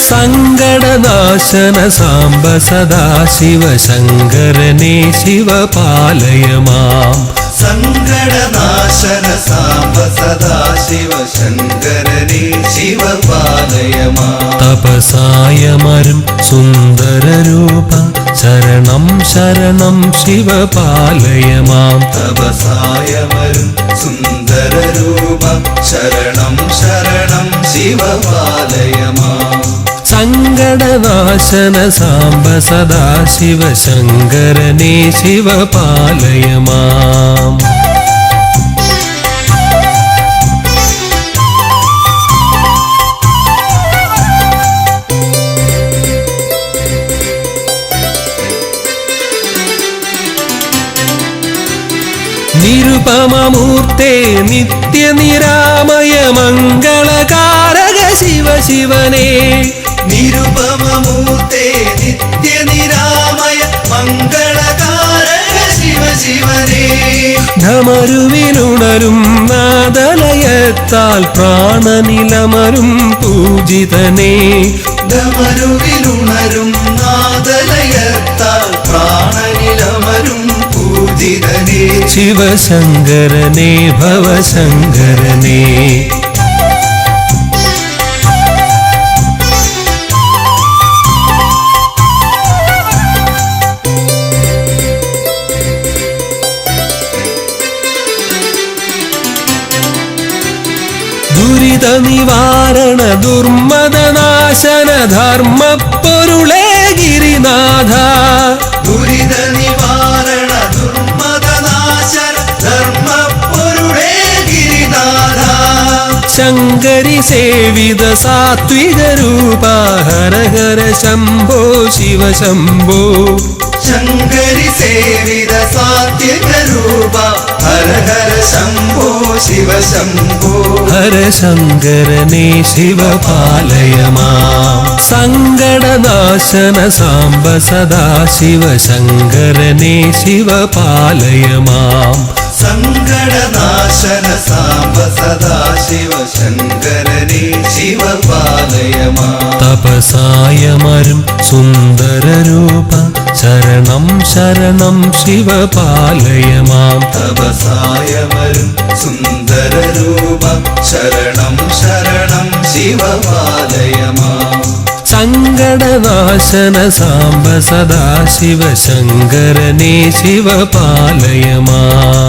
സങ്കടനാശന സാംബ സദാശിവ ശങ്കരനേ ശിവപാലയ മാം. സങ്കടനാശന സാംബ സദാശിവ ശങ്കരനേ ശിവപാലയ മാം. തപസായമരും സുന്ദരരൂപ ശരണം ശരണം ശിവപാലയ മാം. തപസായമരും സുന്ദരരൂപ ശരണം ശരണം ശിവപാലയ മാം. സങ്കടനാശന സാംബ സദാശിവ ശങ്കരനേ ശിവപാലയ മാം. നിരുപമമൂർത്തേ നിത്യനിരാമയ മംഗളകാരക ശിവ ശിവനേ. നിരുപമമൂർത്തേ നിത്യനിരാമയ മംഗളകാരക ശിവ ശിവനേ. ധമരുവിനുണരും നാദലയത്താൽ പ്രാണനിലമരും പൂജിതനേ. ധമരുവിലുണരും നാദലയത്താൽ പ്രാണനിലമരും പൂജിതനേ. ശിവശങ്കരനേ ഭവശങ്കരനേ. ദുരിത നിവാരണ ദുർമദനാശന ധർമ്മ പൊരുളേ ഗിരിനാഥ. ദുരിത നിവാരണ ദുർമദനാശന ധർമ്മ പൊരുളേ ഗിരിനാഥ. ശങ്കരി സേവിത സാത്വിക രൂപ ഹര ഹര ശംഭോ ശിവ ശംഭോ. ശങ്കരി സേവിത സാത്വിക രൂപ ഹര ഹര ശംഭോ ശിവ ശംഭോ. ഹര ശങ്കരനേ ശിവപാലയ മാം. സങ്കടനാശന സാംബ സദാശിവ ശങ്കരനേ ശിവപാലയ മാം. സങ്കടനാശന സാംബ സദാശിവ ശങ്കരനേ ശിവപാലയ മാം. തപസായമരും സുന്ദരരൂപ ശരണം ശരണം ശിവപാലയ മാം. തപസായമരും സുന്ദരരൂപ ശരണം ശരണം ശിവപാലയ മാം. സങ്കടനാശന സാംബ സദാശിവ ശങ്കരനേ ശിവപാലയ മാം.